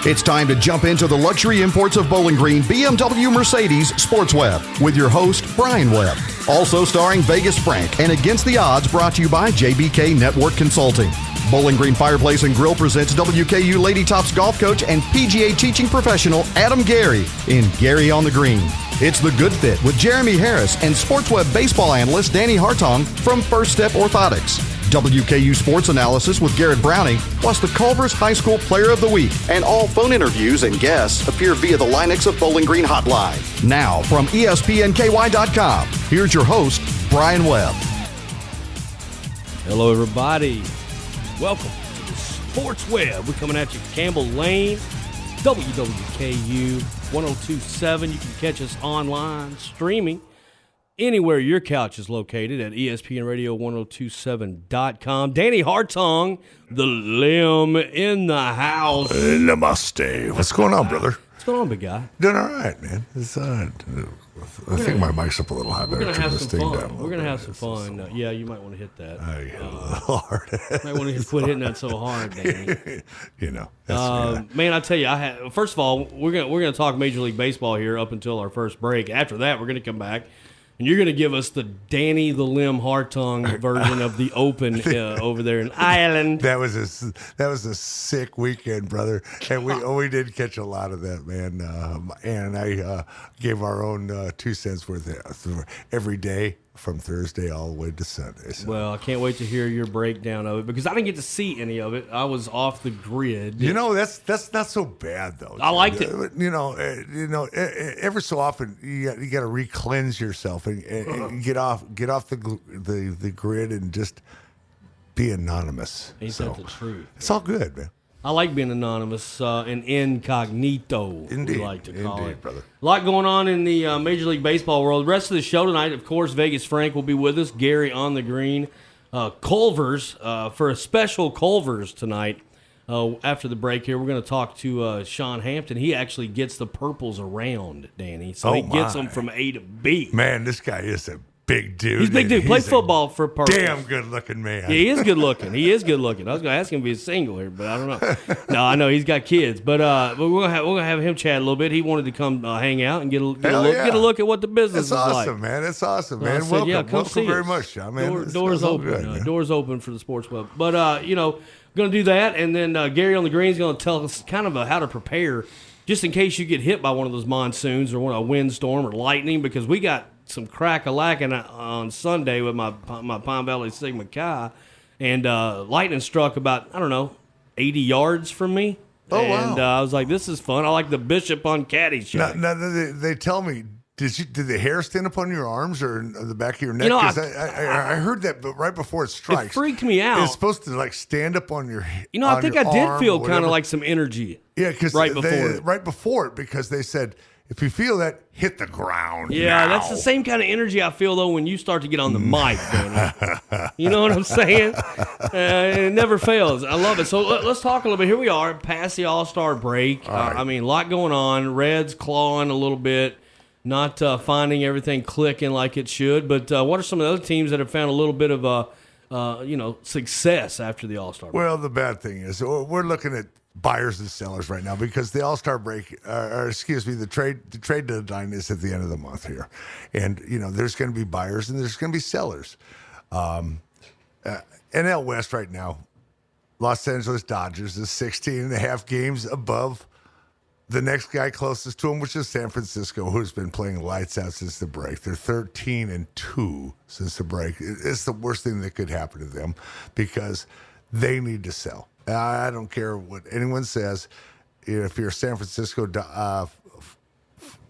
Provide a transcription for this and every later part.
It's time to jump into the luxury imports of Bowling Green, BMW, Mercedes, Sports Webb, with your host, Brian Webb. Also starring Vegas Frank and Against the Odds, brought to you by JBK Network Consulting. Bowling Green Fireplace and Grill presents WKU Lady Tops golf coach and PGA teaching professional Adam Gary in Gary on the Green. It's The Good Fit with Jeremy Harris and Sports Webb baseball analyst Danny Hartung from First Step Orthotics. WKU Sports Analysis with Garrett Browning, plus the Culver's High School Player of the Week. And all phone interviews and guests appear via the Linux of Bowling Green Hotline. Now, from ESPNKY.com, here's your host, Brian Webb. Hello, everybody. Welcome to the Sports Web. We're coming at you Campbell Lane, WWKU 102.7. You can catch us online, streaming, anywhere your couch is located at ESPNRadio1027.com. Danny Hartung, the limb in the house. Namaste. What's going on, brother? What's going on, big guy? Doing all right, man. I think my mic's up a little high. We're going to have some fun. We're going to have some fun. Yeah, you might want to hit that. I hit a little hard. Might want to quit hitting that so hard, Danny. You know. Man, I tell you, first of all, we're gonna talk Major League Baseball here up until our first break. After that, we're going to come back. And you're going to give us the Danny the Limb Hartung version of the Open over there in Ireland. That was a sick weekend, brother. And we did catch a lot of that, man. And I gave our own 2 cents worth every day from Thursday all the way to Sunday. So. Well, I can't wait to hear your breakdown of it because I didn't get to see any of it. I was off the grid. You know, that's not so bad though. I liked it. You know, every so often you got to re-cleanse yourself and get off the grid and just be anonymous. Ain't that the truth? It's all good, man. I like being anonymous and incognito, Indeed, we like to call it. Brother. A lot going on in the Major League Baseball world. The rest of the show tonight, of course, Vegas Frank will be with us. Gary on the Green. Culver's, for a special Culver's tonight. After the break here, we're going to talk to Sean Hampton. He actually gets the purples around, Danny. So he gets them from A to B. Man, this guy is a big dude. He's a big dude. Played football for purples. Damn good-looking man. Yeah, he is good-looking. I was going to ask him if he's single here, but I don't know. No, I know he's got kids. But we're gonna have him chat a little bit. He wanted to come hang out and get a look at what the business is like. It's awesome, man. I said, welcome very much, Sean, man. Doors open. Good, doors open for the Sports Web. But, going to do that, and then Gary on the Green is going to tell us kind of how to prepare just in case you get hit by one of those monsoons or a windstorm or lightning, because we got some crack-a-lacking on Sunday with my Pine Valley Sigma Chi, and lightning struck about, 80 yards from me. Oh, and, wow. I was like, this is fun. I like the Bishop on Caddyshack. Now they tell me, did the hair stand up on your arms or in the back of your neck? I heard that, but right before it strikes, it freaked me out. It's supposed to stand up on your. I think I did feel kind of like some energy. Yeah, because right before it, because they said if you feel that, hit the ground. Yeah, now. That's the same kind of energy I feel though when you start to get on the mic, Danny. You know what I'm saying? It never fails. I love it. So let's talk a little bit. Here we are past the All-Star break. Right. A lot going on. Reds clawing a little bit. Not finding everything clicking like it should, but what are some of the other teams that have found a little bit of success after the All-Star break? Well, the bad thing is we're looking at buyers and sellers right now because the All-Star break, the trade deadline is at the end of the month here, and there's going to be buyers and there's going to be sellers. NL West right now, Los Angeles Dodgers is 16.5 games above the next guy closest to him, which is San Francisco, who's been playing lights out since the break. They're 13-2 since the break. It's the worst thing that could happen to them because they need to sell. I don't care what anyone says. If you're a San Francisco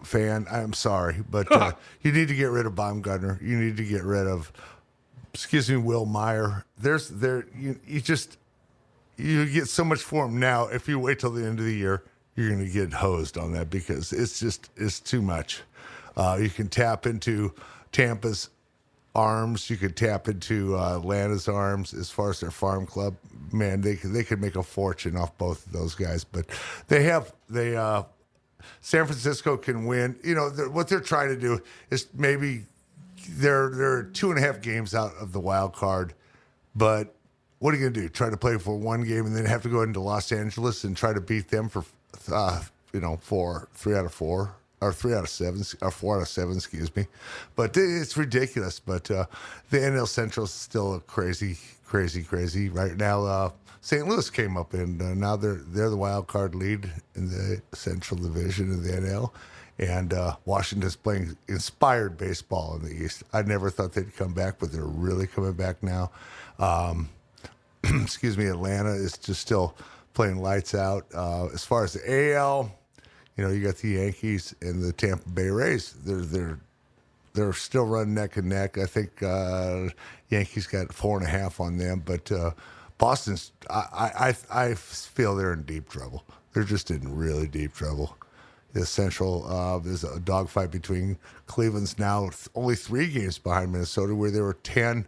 fan, I'm sorry, but you need to get rid of Baumgartner. You need to get rid of, Will Meyer. You get so much for him now. If you wait till the end of the year, you're going to get hosed on that because it's too much. You can tap into Tampa's arms. You could tap into Atlanta's arms as far as their farm club. Man, they could make a fortune off both of those guys. But San Francisco can win. What they're trying to do is maybe they're 2.5 games out of the wild card. But what are you going to do? Try to play for one game and then have to go into Los Angeles and try to beat them for for 3 out of 4 or 3 out of 7 or 4 out of 7, excuse me. But it's ridiculous. But the NL Central is still crazy right now. St. Louis came up and now they're the wild card lead in the Central Division of the NL. And Washington's playing inspired baseball in the East. I never thought they'd come back, but they're really coming back now. Excuse me, Atlanta is just still playing lights out. As far as the AL, you got the Yankees and the Tampa Bay Rays. They're still running neck and neck. I think Yankees got 4.5 on them, but Boston's. I feel they're in deep trouble. They're just in really deep trouble. The Central is a dogfight between Cleveland's now only 3 games behind Minnesota, where they were 10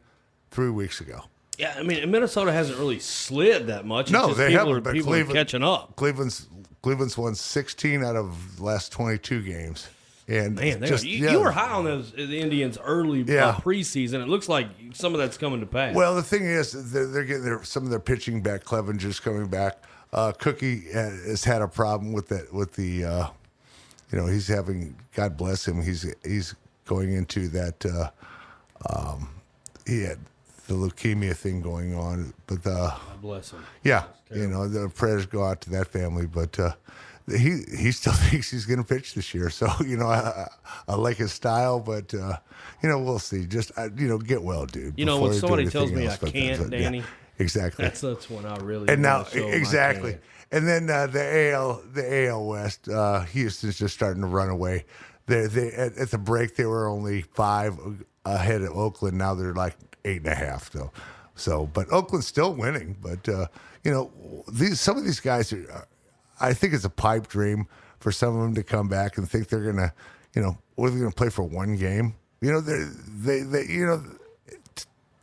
3 weeks ago. Yeah, I mean, Minnesota hasn't really slid that much. No, they haven't. But people are catching up. Cleveland's won 16 out of the last 22 games. And man, you were high on the Indians early preseason. It looks like some of that's coming to pass. Well, the thing is, they're getting some of their pitching back. Clevenger's coming back. Cookie has had a problem with that. With the, he's having. God bless him. He's going into that. He had the leukemia thing going on, but God bless him. Yeah, the prayers go out to that family, but. He still thinks he's going to pitch this year. So, I like his style, but, we'll see. Just, get well, dude. When somebody tells me I can't, Danny. Yeah, exactly. That's when I really and now, exactly. And then the AL West, Houston's just starting to run away. At the break, they were only 5 ahead of Oakland. Now they're like 8.5, though. So, but Oakland's still winning. But, some of these guys are. I think it's a pipe dream for some of them to come back and think they're gonna, what are they gonna play for 1 game?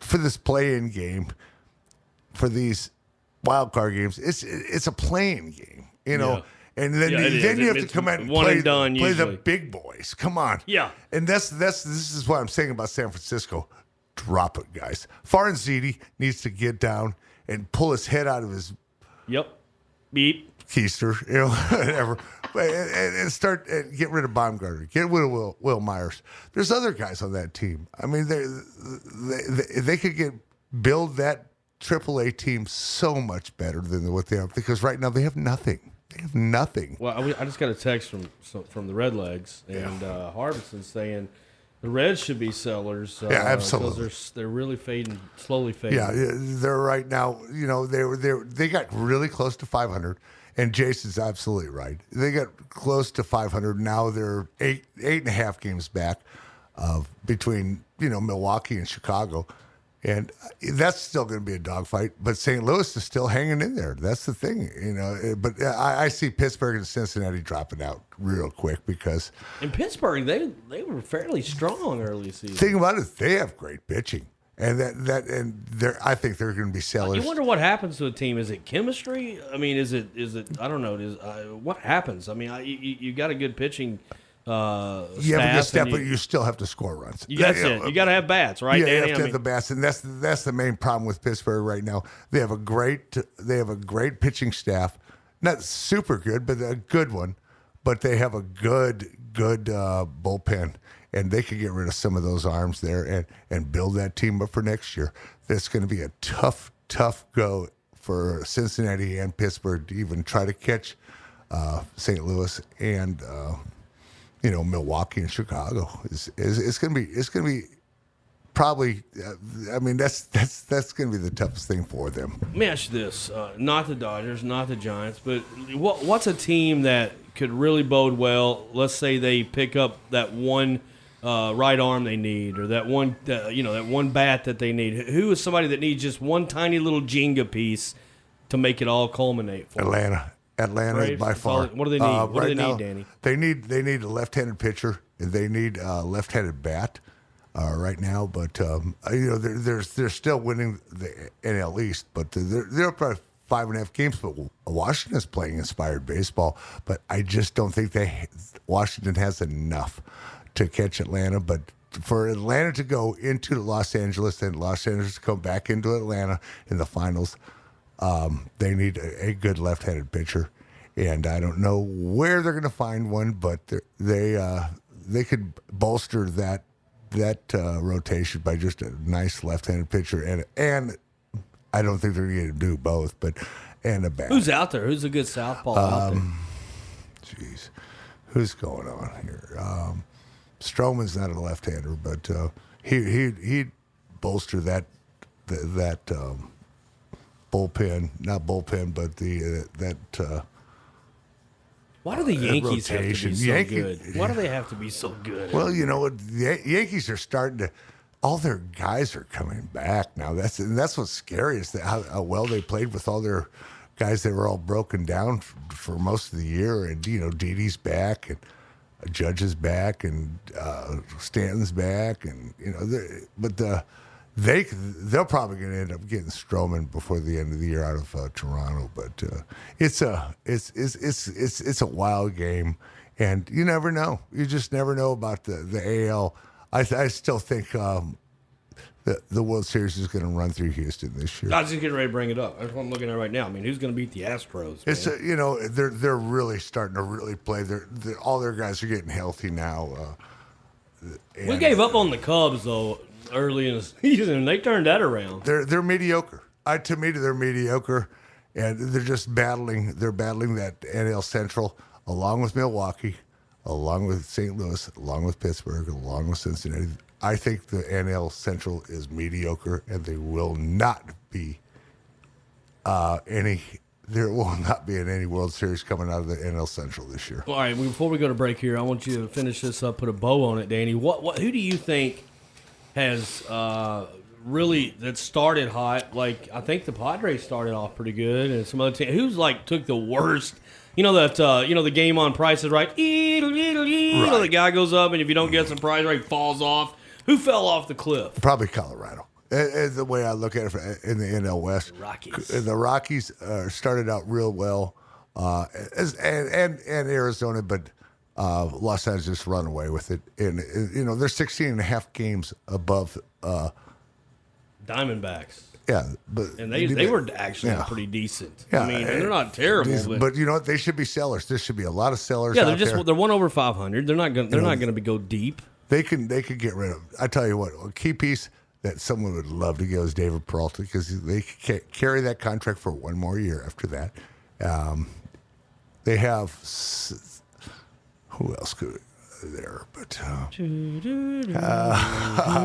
For this play-in game, for these wild card games, it's a playing game, And then you have to come out and play the big boys. Come on, yeah. And this is what I'm saying about San Francisco. Drop it, guys. Farzini needs to get down and pull his head out of his. Yep. Beep. Keister, whatever, and start and get rid of Baumgartner, get rid of Will Myers. There's other guys on that team. I mean, they could build that AAA team so much better than what they have, because right now they have nothing. They have nothing. Well, I just got a text from the Redlegs, and Harbison saying the Reds should be sellers. Yeah, absolutely. Because they're really slowly fading. Yeah, they're right now. They got really close to 500. And Jason's absolutely right. They got close to 500. Now they're 8.5 games back between, Milwaukee and Chicago. And that's still going to be a dogfight. But St. Louis is still hanging in there. That's the thing, But I see Pittsburgh and Cincinnati dropping out real quick because. In Pittsburgh, they were fairly strong early season. Think about it. They have great pitching. And I think they're going to be sellers. You wonder what happens to a team. Is it chemistry? I mean, is it? I don't know. What happens? I mean, you got a good pitching staff. You have a good staff, but you still have to score runs. That's it. You got to have bats, right? Yeah, Danny? you have to have the bats, and that's the main problem with Pittsburgh right now. They have a great pitching staff, not super good, but a good one. But they have a good bullpen. And they could get rid of some of those arms there and build that team up for next year. That's going to be a tough go for Cincinnati and Pittsburgh to even try to catch St. Louis and Milwaukee and Chicago. It's going to be probably. That's going to be the toughest thing for them. Let me ask you this: not the Dodgers, not the Giants, but what's a team that could really bode well? Let's say they pick up that one. Right arm they need, or that one, that one bat that they need. Who is somebody that needs just one tiny little Jenga piece to make it all culminate for Atlanta is by far. What do they need? What do they need, Danny? They need a left-handed pitcher, and they need a left-handed bat right now. But they're still winning the NL East, but they're up by 5.5 games. But Washington's playing inspired baseball, but I just don't think Washington has enough to catch Atlanta. But for Atlanta to go into Los Angeles and Los Angeles to come back into Atlanta in the finals, they need a good left-handed pitcher. and I don't know where they're going to find one, but they could bolster that rotation by just a nice left-handed pitcher, and I don't think they're going to do both, and a bat. Who's out there? Who's a good southpaw out there? Jeez, who's going on here? Stroman's not a left-hander, but he'd bolster that bullpen, not bullpen, but that. Why do the Yankees have to be so rotation. good? Why do they have to be so good? Well, you know what? The Yankees are starting to. All their guys are coming back now. That's what's scary is how well they played with all their guys that were all broken down for most of the year. And Didi's back, and Judge is back, and Stanton's back, and they're probably going to end up getting Stroman before the end of the year out of Toronto. But it's a wild game, and you never know. You just never know about the AL. I still think the World Series is going to run through Houston this year. I was just getting ready to bring it up. That's what I'm looking at right now. I mean, who's going to beat the Astros? Man? It's they're really starting to really play. All their guys are getting healthy now. We gave up on the Cubs though early in the season, and they turned that around. They're mediocre. To me, they're mediocre, and they're just battling. They're battling that NL Central along with Milwaukee, along with St. Louis, along with Pittsburgh, along with Cincinnati. I think the NL Central is mediocre, and they will not be there will not be any World Series coming out of the NL Central this year. All right, before we go to break here, I want you to finish this up, put a bow on it, Danny. Who do you think has really that started hot? Like, I think the Padres started off pretty good, and some other team. Who's took the worst? The game on Price is Right. The guy goes up, and if you don't get some Price Right, falls off. Who fell off the cliff? Probably Colorado. The way I look at it in the NL West, Rockies. The Rockies started out real well, and Arizona, but Los Angeles just run away with it. And they're 16 and a half games above Diamondbacks. Yeah, but and they were actually pretty decent. Yeah, I mean, they're not terrible, but you know what? They should be sellers. There should be a lot of sellers. Yeah, they're 1 over 500. They're not going. They're not going to go deep. They could get rid of. I tell you what, a key piece that someone would love to go is David Peralta because they carry that contract for one more year after that. They have who else could there? But I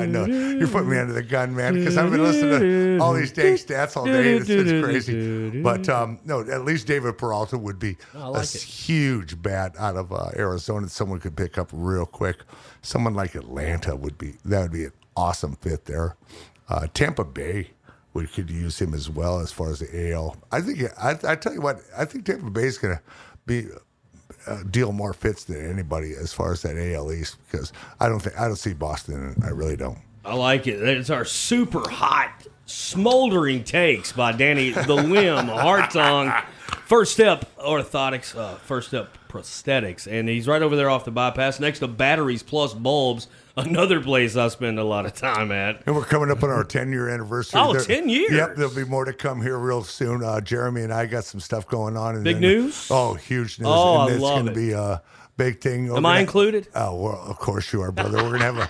know you're putting me under the gun, man, because I've been listening to all these dang stats all day. It's crazy. But no, at least David Peralta would be huge bat out of Arizona that someone could pick up real quick. Someone like Atlanta would be an awesome fit there. Tampa Bay, we could use him as well as far as the AL. I think I tell you what, I think Tampa Bay is going to be deal more fits than anybody as far as that AL East because I don't see Boston in it. I really don't. I like it. It's our super hot, smoldering takes by Danny the Limb Hartung. First Step Orthotics, First Step Prosthetics, and he's right over there off the bypass next to Batteries Plus Bulbs, another place I spend a lot of time at. And we're coming up on our 10-year anniversary. Oh, 10 years. Yep, there'll be more to come here real soon. Jeremy and I got some stuff going on. And Big news? Oh, huge news. Oh, and I love it. It's going to be a big thing. Am I included? Oh, well, of course you are, brother. We're going to have a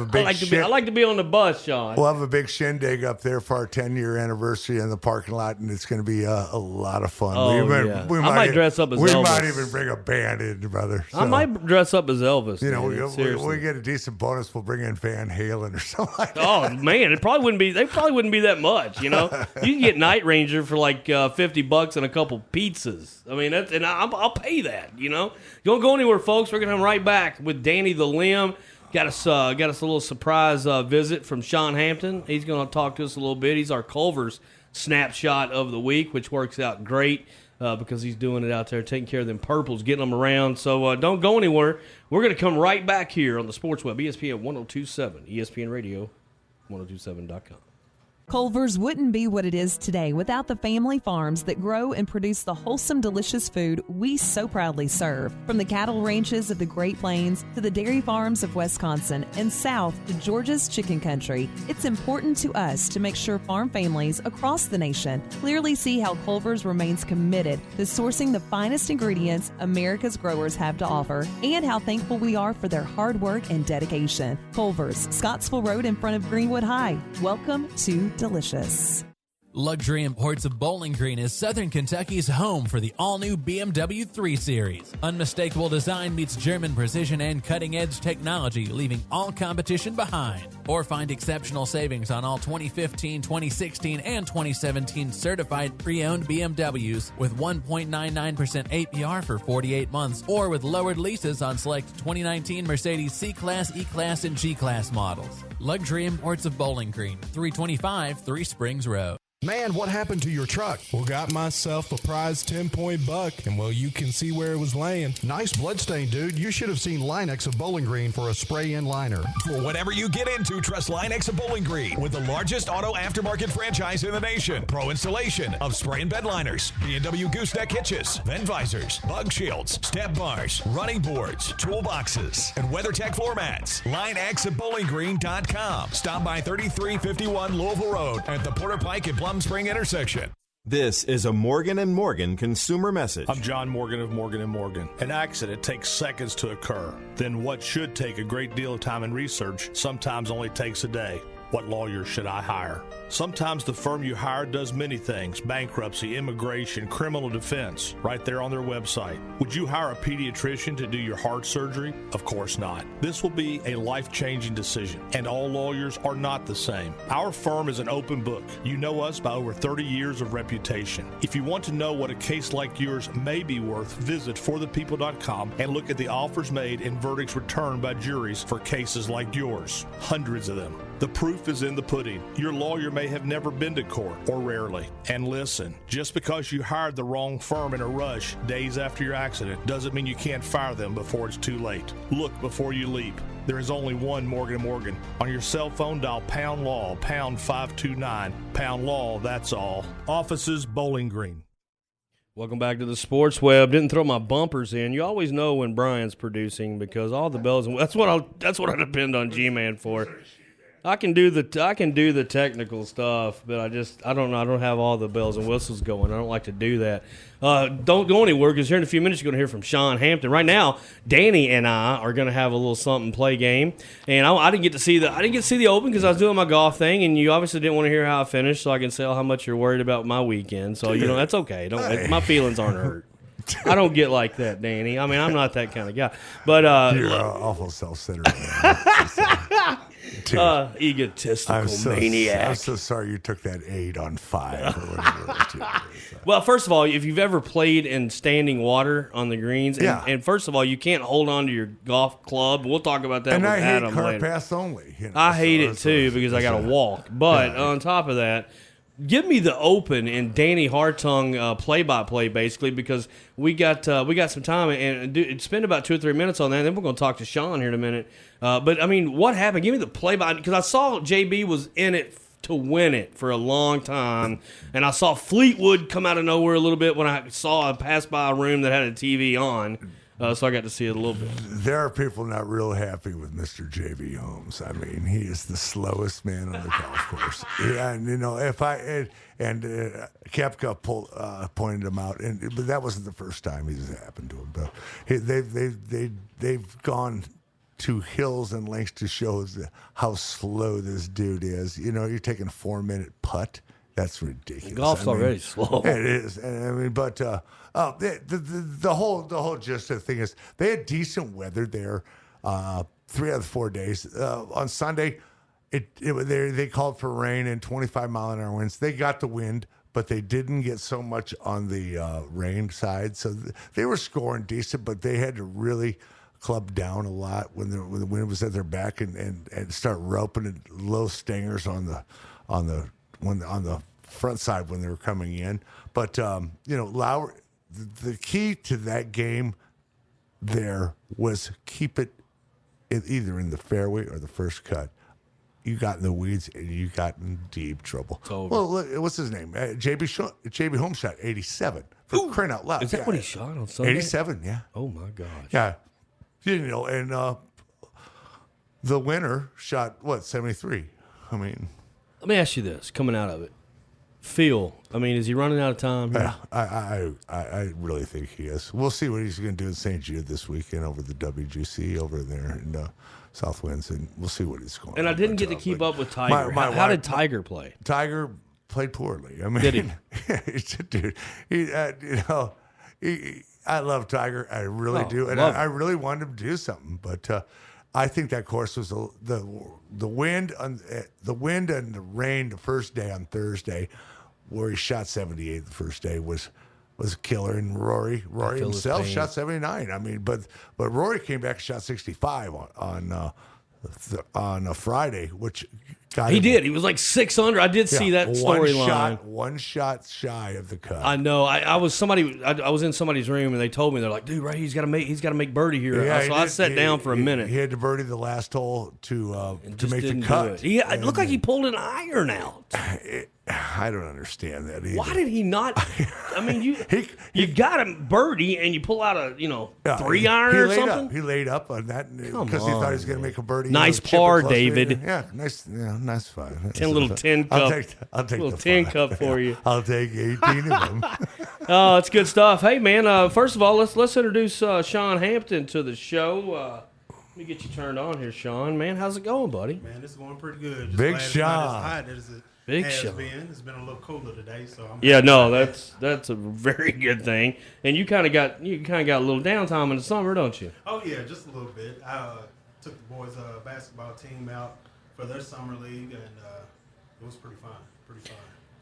big I like to be on the bus, Sean. We'll have a big shindig up there for our 10-year anniversary in the parking lot, and it's going to be a lot of fun. Oh, I might dress up as Elvis. We might even bring a band in, brother. So, I might dress up as Elvis. You know, we get a decent bonus. We'll bring in Van Halen or something like that. Oh man, it probably wouldn't be. They probably wouldn't be that much. You know, you can get Night Ranger for like $50 and a couple pizzas. I mean, I'll pay that. You know, don't go anywhere, folks. We're gonna come right back with Danny the Limb. Got us a little surprise visit from Sean Hampton. He's going to talk to us a little bit. He's our Culver's snapshot of the week, which works out great because he's doing it out there, taking care of them purples, getting them around. So don't go anywhere. We're going to come right back here on the Sports Web, ESPN 102.7, ESPN Radio, 1027.com. Culver's wouldn't be what it is today without the family farms that grow and produce the wholesome, delicious food we so proudly serve. From the cattle ranches of the Great Plains to the dairy farms of Wisconsin and south to Georgia's chicken country, it's important to us to make sure farm families across the nation clearly see how Culver's remains committed to sourcing the finest ingredients America's growers have to offer and how thankful we are for their hard work and dedication. Culver's, Scottsville Road in front of Greenwood High. Welcome to Delicious. Luxury Imports of Bowling Green is Southern Kentucky's home for the all-new BMW 3 Series. Unmistakable design meets German precision and cutting-edge technology, leaving all competition behind. Or find exceptional savings on all 2015, 2016, and 2017 certified pre-owned BMWs with 1.99% APR for 48 months, or with lowered leases on select 2019 Mercedes C-Class, E-Class, and G-Class models. Luxury Imports of Bowling Green, 325 Three Springs Road. Man, what happened to your truck? Well, got myself a prize 10-point buck, and well, you can see where it was laying. Nice bloodstain, dude. You should have seen Linex of Bowling Green for a spray-in liner. For whatever you get into, trust Linex of Bowling Green with the largest auto aftermarket franchise in the nation. Pro installation of spray and bed liners, B&W gooseneck hitches, vent visors, bug shields, step bars, running boards, toolboxes, and WeatherTech floor mats. LineXofBowlingGreen.com. Stop by 3351 Louisville Road at the Porter Pike and Plum Spring intersection. This is a Morgan & Morgan consumer message. I'm John Morgan of Morgan & Morgan. An accident takes seconds to occur. Then what should take a great deal of time and research sometimes only takes a day. What lawyer should I hire? Sometimes the firm you hire does many things: bankruptcy, immigration, criminal defense, right there on their website. Would you hire a pediatrician to do your heart surgery? Of course not. This will be a life-changing decision, and all lawyers are not the same. Our firm is an open book. You know us by over 30 years of reputation. If you want to know what a case like yours may be worth, visit forthepeople.com and look at the offers made and verdicts returned by juries for cases like yours. Hundreds of them. The proof is in the pudding. Your lawyer may have never been to court, or rarely. And listen, just because you hired the wrong firm in a rush days after your accident doesn't mean you can't fire them before it's too late. Look before you leap. There is only one Morgan & Morgan. On your cell phone, dial pound law, pound 529. Pound law, that's all. Offices, Bowling Green. Welcome back to the Sports Web. Didn't throw my bumpers in. You always know when Brian's producing because all the bells and that's what I depend on G-Man for. I can do the technical stuff, but I don't know. I don't have all the bells and whistles going. I don't like to do that. Don't go anywhere because here in a few minutes you're going to hear from Sean Hampton. Right now, Danny and I are going to have a little something play game, and I didn't get to see the Open because I was doing my golf thing, and you obviously didn't want to hear how I finished, so I can say how much you're worried about my weekend. So that's okay. My feelings aren't hurt. I don't get like that, Danny. I mean, I'm not that kind of guy. But you're awful self-centered. Egotistical maniac. I'm so sorry you took that 8 on 5 or whatever it was. Well, first of all, if you've ever played in standing water on the greens, and first of all, you can't hold on to your golf club. We'll talk about that with Adam later. And I hate car pass only. I hate it too because I got to walk. But on top of that, give me the Open and Danny Hartung play-by-play, basically, because we got some time and spend about 2 or 3 minutes on that. And then we're going to talk to Sean here in a minute. But I mean, what happened? Give me the play-by because I saw JB was in it to win it for a long time, and I saw Fleetwood come out of nowhere a little bit when I passed by a room that had a TV on. So I got to see it a little bit. There are people not real happy with Mr. J.B. Holmes. I mean, he is the slowest man on the golf course. Yeah, and Koepka pointed him out, but that wasn't the first time this happened to him. But they've gone to hills and lengths to show how slow this dude is. You're taking a 4-minute putt. That's ridiculous. Golf's already slow. It is. But the whole gist of the thing is they had decent weather there 3 out of the 4 days. On Sunday, they called for rain and 25-mile-an-hour winds. They got the wind, but they didn't get so much on the rain side. So they were scoring decent, but they had to really club down a lot when the wind was at their back and start roping and low stingers on the front side when they were coming in. But Lowry, the key to that game there was keep it either in the fairway or the first cut. you got in the weeds and you got in deep trouble. over. Well, look, what's his name? JB Holmes shot 87 for crying out loud. Is that what he shot on Sunday? 87, yeah. Oh my gosh. Yeah. And the winner shot, 73? I mean, let me ask you this: coming out of it, Phil. I mean, is he running out of time? Yeah, I really think he is. We'll see what he's going to do in St. Jude this weekend over the WGC over there in South Winds, and we'll see what he's going. And I didn't get to keep up with Tiger. How did Tiger play? Tiger played poorly. I mean, did he? Dude, I love Tiger. I really do, and I really wanted him to do something, but. I think that course was the wind and the rain the first day on Thursday, where he shot 78 the first day was a killer. And Rory himself shot 79. I mean, but Rory came back and shot 65 on a Friday, which got he did. He was like 600. I did see that storyline. One shot shy of the cut. I know. I was in somebody's room and they told me, they're like, dude, right, he's got to make birdie here. Yeah, so I sat down for a minute. He had to birdie the last hole to make the cut. It looked like he pulled an iron out. I don't understand that either. Why did he not? I mean, you got him birdie and you pull out a 3-iron or something. He laid up on that because he thought he was going to make a birdie. Nice par, David. Yeah, nice. Yeah, nice fun. 10 little tin cup. I'll take little the tin cup for you. I'll take 18 of them. Oh, it's good stuff. Hey, man. First of all, let's introduce Sean Hampton to the show. Let me get you turned on here, Sean. Man, how's it going, buddy? Man, it's going pretty good. Just Big glad it's Sean. not as hot as it Big has Sean. been. It's been a little cooler today, so I'm that's a very good thing. And you kind of got a little downtime in the summer, don't you? Oh yeah, just a little bit. I took the boys' basketball team out for their summer league, and it was pretty fun.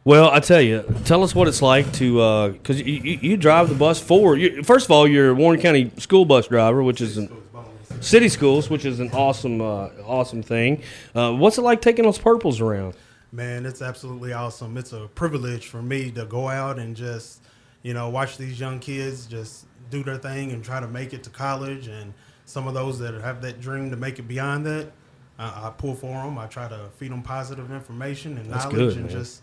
Well, I tell you, tell us what it's like to because you drive the bus forward. First of all, you're a Warren County school bus driver, which is city schools, which is an awesome thing. What's it like taking those purples around? Man, it's absolutely awesome. It's a privilege for me to go out and just, watch these young kids just do their thing and try to make it to college. And some of those that have that dream to make it beyond that, I pull for them. I try to feed them positive information and knowledge and just,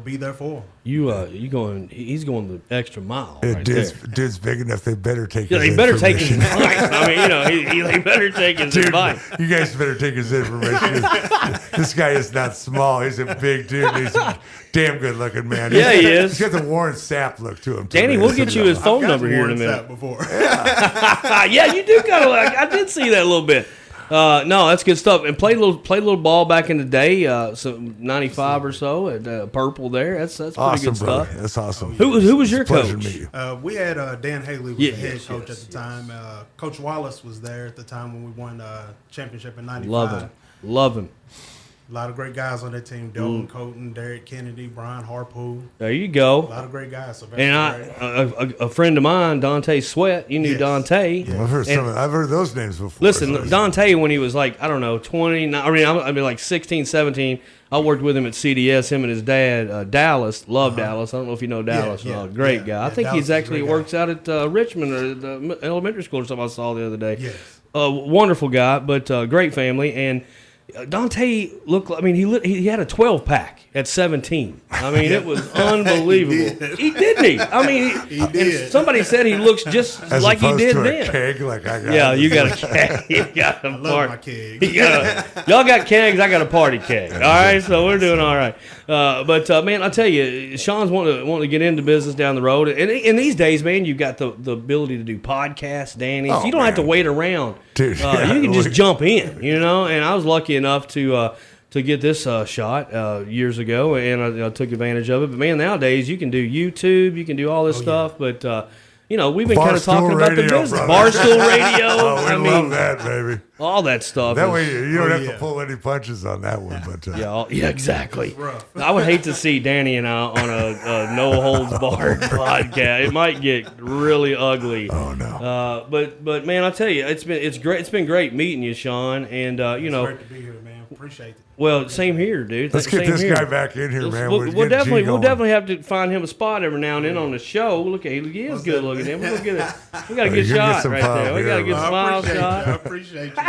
be there for them. He's going the extra mile. Dude's big enough. They better take his they better take his advice. I mean, they better take his advice. You guys better take his information. This guy is not small. He's a big dude. He's a damn good looking man. Yeah, he is. He's got the Warren Sapp look to him. Danny, we'll get you his phone number here in a minute. Before. Yeah, you do kind of like. I did see that a little bit. No, that's good stuff. And played a little ball back in the day, so 95 or so at Purple there. That's pretty awesome, good brother. stuff. That's awesome. Who was your coach? We had Dan Haley was the head coach at the time. Coach Wallace was there at the time when we won championship in '95. Love him. A lot of great guys on that team: Delvin Colton, Derek Kennedy, Brian Harpoon. There you go. A lot of great guys. So and a friend of mine, Dante Sweat. You knew Dante. Yeah. I've heard those names before. Listen, Dante, when he was like, 29, I mean like 16, 17, I worked with him at CDS, him and his dad, Dallas. Love Dallas. I don't know if you know Dallas. Great guy. I think Dallas he's actually works out at Richmond, or the elementary school or something I saw the other day. Yes. Wonderful guy, but great family. And Dante looked. I mean, he had a 12-pack at 17. I mean, it was unbelievable. He didn't. I mean, he did. And somebody said he looks just as like he did to then. A keg like I got. Yeah, you got a keg. You got a I love my keg. Y'all got kegs. I got a party keg. All right, so we're doing all right. But man, I tell you, Sean's wanting to get into business down the road. And in these days, man, you've got the ability to do podcasts, Danny. So you don't have to wait around. Dude, you can just jump in, And I was lucky enough to get this shot years ago, and I took advantage of it. But man, nowadays you can do YouTube, you can do all this stuff. But we've been kind of talking about the business. Barstool Radio. I love that, baby. All that stuff. That way you don't have to pull any punches on that one. But yeah, exactly. I would hate to see Danny and I on a no holds barred podcast. It might get really ugly. Oh no. But man, I tell you, it's great. It's been great meeting you, Sean. And It's great to be here, man. appreciate it. Well, same here, dude. Let's get Same this here. guy back in here, man. We'll definitely have to find him a spot every now and then on the show. Look at he is good looking. We got a good shot right there. We got a good smile shot. I appreciate you.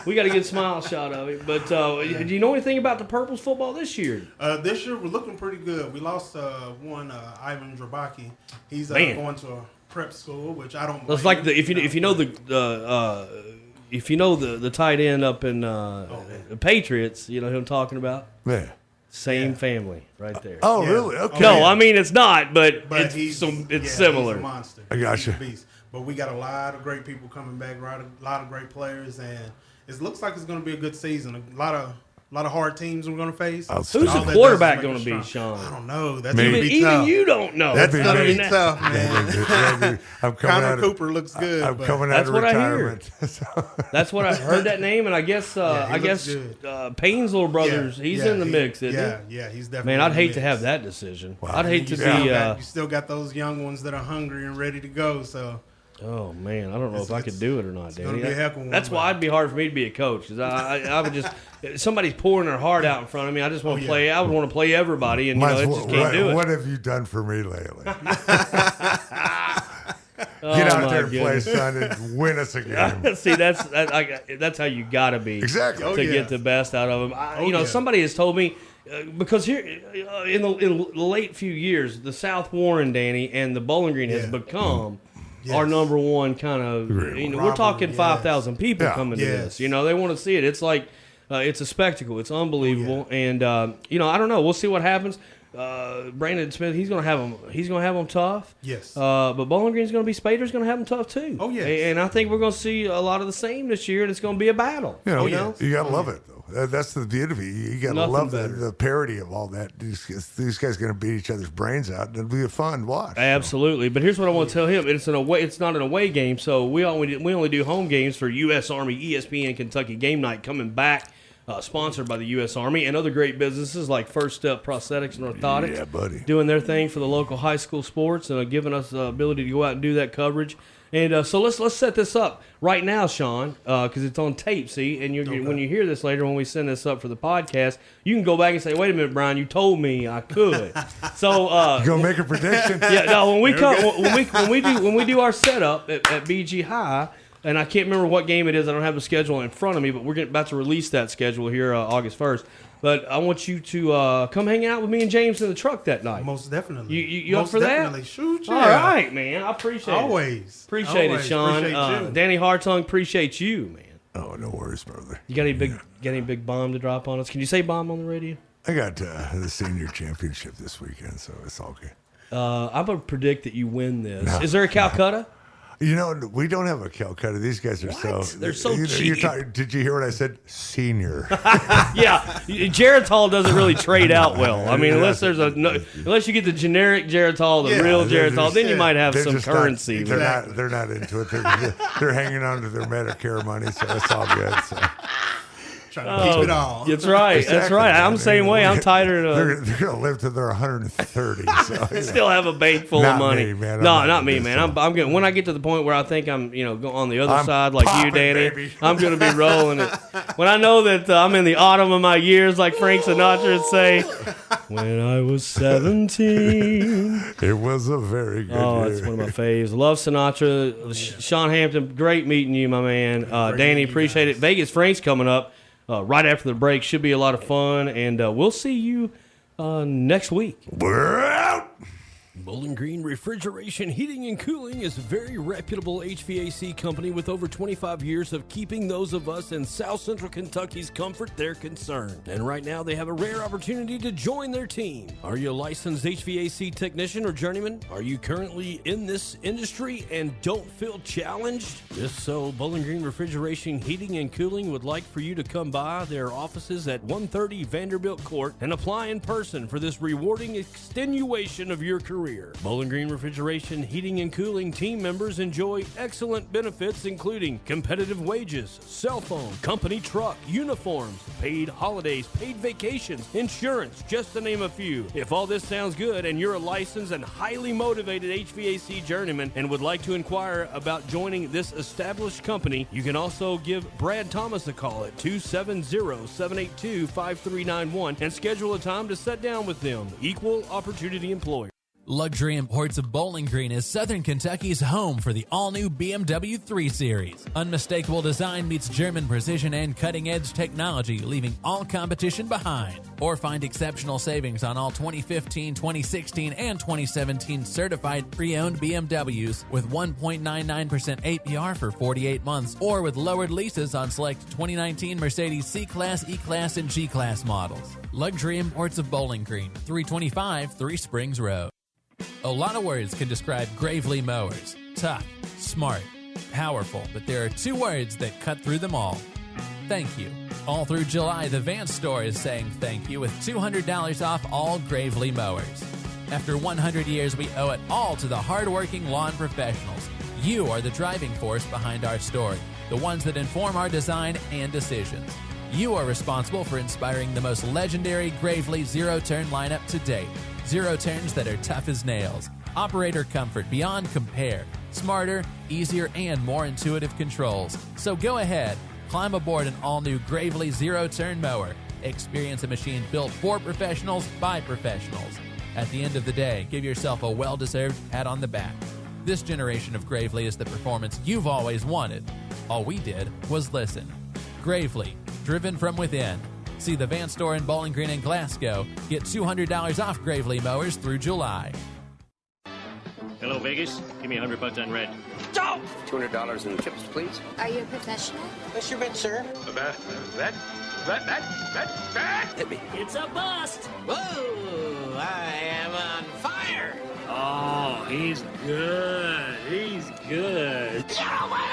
We got a good smile shot of it. But do you know anything about the Purples football this year? This year we're looking pretty good. We lost one Ivan Drabaki. He's going to a prep school, which I don't. It's like if you know the tight end up in the Patriots, you know who I'm talking about. Yeah. Same family, right there. Oh, really? Okay. No, I mean it's not, but it's it's similar. He's a monster. I got He's you. a beast. But we got a lot of great people coming back, a lot of great players, and it looks like it's going to be a good season. A lot of hard teams we're going to face. Who's the quarterback going to be, Sean? I don't know. That's even you don't know. That's going to be tough, man. Connor Cooper looks good. I'm coming out of retirement. That's what I heard that name, and I guess Payne's little brothers. He's in the mix, isn't he? Yeah, he's definitely. Man, I'd hate to have that decision. Wow. I'd hate to be. You still got those young ones that are hungry and ready to go. So. Oh man, I don't know if I could do it or not, Danny. That's why it'd be hard for me to be a coach, because I would just somebody's pouring their heart out in front of me. I just want to play. I would want to play everybody, and I just can't do it. What have you done for me lately? Get out there and play, son, and win us a game. See, that's how you got to be exactly to get the best out of them. Somebody has told me. Because here, in the late few years, the South Warren, Danny, and the Bowling Green has become our number one kind of. We're talking 5,000 people coming to this. They want to see it. It's like it's a spectacle. It's unbelievable, and I don't know. We'll see what happens. Brandon Smith, he's going to have them. He's going to have them tough. Yes. But Bowling Green's going to be Spader's going to have them tough too. Oh yes. And I think we're going to see a lot of the same this year, and it's going to be a battle. You got to love it though. That's the beauty. You got to love the parody of all that. These guys going to beat each other's brains out. It'll be a fun watch. Absolutely. But here's what I want to tell him: it's not an away game, so we only do home games for U.S. Army, ESPN, Kentucky Game Night coming back. Sponsored by the U.S. Army and other great businesses like First Step Prosthetics and Orthotics. Yeah, buddy. Doing their thing for the local high school sports and giving us the ability to go out and do that coverage. And so let's set this up right now, Sean, because it's on tape, see? And when you hear this later, when we send this up for the podcast, you can go back and say, wait a minute, Brian, you told me I could. So you going to make a prediction? Yeah, no, when we do our setup at BG High, and I can't remember what game it is. I don't have the schedule in front of me, but we're about to release that schedule here August 1st. But I want you to come hang out with me and James in the truck that night. Most definitely. You up for that? Shoot, yeah. All right, man. I appreciate it. Appreciate it, Sean. Appreciate Danny Hartung, appreciate you, man. Oh, no worries, brother. You got any big bomb to drop on us? Can you say bomb on the radio? I got the senior championship this weekend, so it's all good. I'm going to predict that you win this. No, is there a Calcutta? We don't have a Calcutta. These guys are they're so cheap. Did you hear what I said? Senior. Yeah, Geritol doesn't really trade out well. I mean, unless you get the generic Geritol, the real Geritol, then you might have some currency. They're not into it. They're hanging on to their Medicare money, so it's all good. So. Trying to keep it all. That's right. Exactly. That's right. I'm the same way. I'm tighter. They're going to live till they're 130. So, still have a bank full of money. Me, man. Not me, man. I'm getting, when I get to the point where I think I'm, on the other side like you, Danny, baby. I'm going to be rolling it. When I know that I'm in the autumn of my years, like Frank Sinatra would say, when I was 17. It was a very good year. It's one of my faves. Love Sinatra. Sean Hampton, great meeting you, my man. Danny, appreciate it. Vegas Frank's coming up. Right after the break. Should be a lot of fun, and we'll see you next week. We're out. Bowling Green Refrigeration, Heating, and Cooling is a very reputable HVAC company with over 25 years of keeping those of us in South Central Kentucky's comfort their concern. And right now they have a rare opportunity to join their team. Are you a licensed HVAC technician or journeyman? Are you currently in this industry and don't feel challenged? If so, Bowling Green Refrigeration, Heating, and Cooling would like for you to come by their offices at 130 Vanderbilt Court and apply in person for this rewarding extenuation of your career. career. Bowling Green Refrigeration Heating and Cooling team members enjoy excellent benefits including competitive wages, cell phone, company truck, uniforms, paid holidays, paid vacations, insurance, just to name a few. If all this sounds good and you're a licensed and highly motivated HVAC journeyman and would like to inquire about joining this established company, you can also give Brad Thomas a call at 270-782-5391 and schedule a time to sit down with them. Equal opportunity employer. Luxury Imports of Bowling Green is Southern Kentucky's home for the all-new BMW 3 Series. Unmistakable design meets German precision and cutting-edge technology, leaving all competition behind. Or find exceptional savings on all 2015, 2016, and 2017 certified pre-owned BMWs with 1.99% APR for 48 months, or with lowered leases on select 2019 Mercedes C-Class, E-Class, and G-Class models. Luxury Imports of Bowling Green, 325 Three Springs Road. A lot of words can describe Gravely mowers. Tough, smart, powerful, but there are two words that cut through them all. Thank you. All through July, the Vance store is saying thank you with $200 off all Gravely mowers. After 100 years, we owe it all to the hardworking lawn professionals. You are the driving force behind our story, the ones that inform our design and decisions. You are responsible for inspiring the most legendary Gravely zero-turn lineup to date. Zero turns that are tough as nails. Operator comfort beyond compare. Smarter, easier, and more intuitive controls. So go ahead, climb aboard an all-new Gravely zero-turn mower. Experience a machine built for professionals by professionals. At the end of the day, give yourself a well-deserved pat on the back. This generation of Gravely is the performance you've always wanted. All we did was listen. Gravely, driven from within. See the Vance store in Bowling Green and Glasgow. Get $200 off Gravely mowers through July. Hello, Vegas. Give me $100 on red. Go! $200 in chips, please. Are you a professional? What's your bet, sir? Bet. Hit me. It's a bust. Whoa! I am on fire. Oh, he's good. He's good. You're a winner!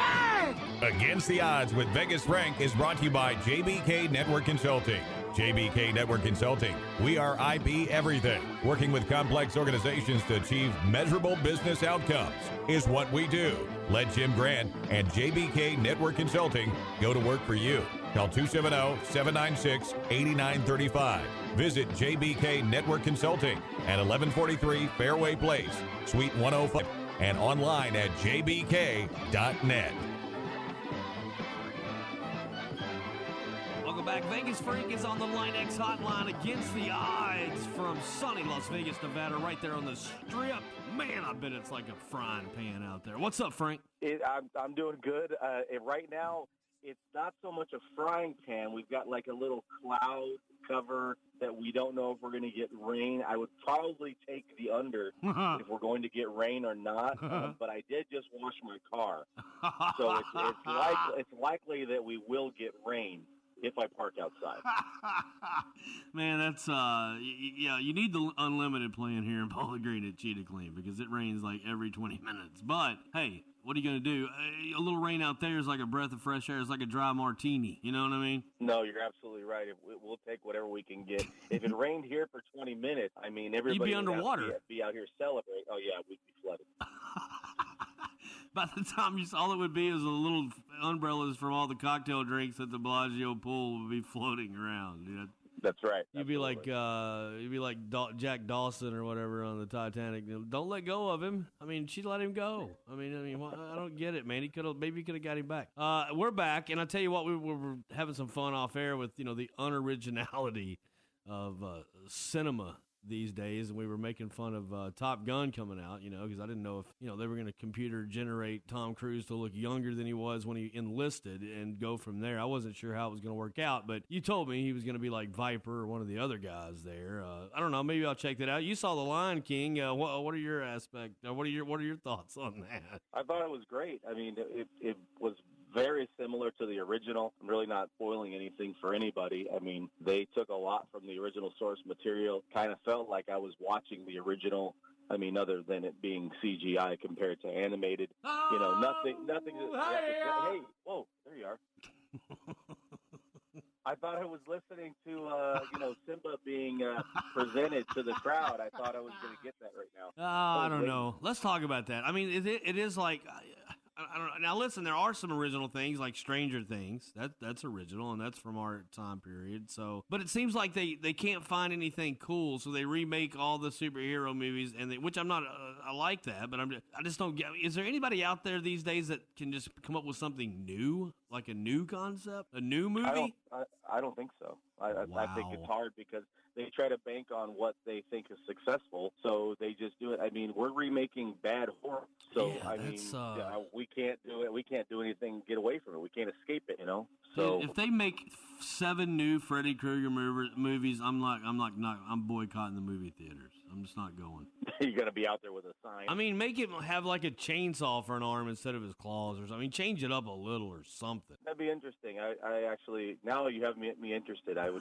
Against the Odds with Vegas Frank is brought to you by JBK Network Consulting. JBK Network Consulting. We are IP everything. Working with complex organizations to achieve measurable business outcomes is what we do. Let Jim Grant and JBK Network Consulting go to work for you. Call 270-796-8935. Visit JBK Network Consulting at 1143 Fairway Place, Suite 105, and online at jbk.net. Welcome back. Vegas Frank is on the Line X hotline against the odds from sunny Las Vegas, Nevada, right there on the Strip. Man, I bet it's like a frying pan out there. What's up, Frank? I'm doing good. Right now, it's not so much a frying pan. We've got like a little cloud cover that we don't know if we're going to get rain. I would probably take the under if we're going to get rain or not. But I did just wash my car, so it's likely that we will get rain if I park outside. Man, that's yeah. You need the unlimited plan here in Bowling Green at Cheetah Clean because it rains like every 20 minutes. But hey, what are you going to do? A little rain out there is like a breath of fresh air. It's like a dry martini. You know what I mean? No, you're absolutely right. We'll take whatever we can get. If it rained here for 20 minutes, I mean, everybody you'd be underwater. Would be out here celebrating. Oh yeah, we'd be flooded. By the time all it would be is a little umbrellas from all the cocktail drinks at the Bellagio pool would be floating around. You know? That's right. You'd be like Jack Dawson or whatever on the Titanic. Don't let go of him. I mean, she let him go. I mean, I don't get it, man. He could have got him back. We're back, and I tell you what, we were having some fun off air with the unoriginality of cinema these days, and we were making fun of Top Gun coming out, because I didn't know if they were going to computer generate Tom Cruise to look younger than he was when he enlisted and go from there. I wasn't sure how it was going to work out, but you told me he was going to be like Viper or one of the other guys there. I don't know, maybe I'll check that out. You saw The Lion King. What are your what are your thoughts on that? I thought it was great. I mean, it was very similar to the original. I'm really not spoiling anything for anybody. I mean, they took a lot from the original source material. Kind of felt like I was watching the original. I mean, other than it being CGI compared to animated. Nothing. Hey, whoa, there you are. I thought I was listening to, Simba being presented to the crowd. I thought I was going to get that right now. I don't know. Let's talk about that. I mean, it is like, I don't know. Now, listen, there are some original things like Stranger Things. That's original, and that's from our time period. So, but it seems like they can't find anything cool, so they remake all the superhero movies, which I'm not. I like that, but I just don't get. Is there anybody out there these days that can just come up with something new, like a new concept, a new movie? I don't think so. I think it's hard because they try to bank on what they think is successful, so they just do it. I mean, we're remaking bad horror, so we can't do it. We can't do anything, get away from it. We can't escape it, So if they make 7 new Freddy Krueger movies, I'm boycotting the movie theaters. I'm just not going. You're gonna be out there with a sign. I mean, make it have like a chainsaw for an arm instead of his claws, or something. I mean, change it up a little or something. That'd be interesting. I actually, now you have me interested. I'd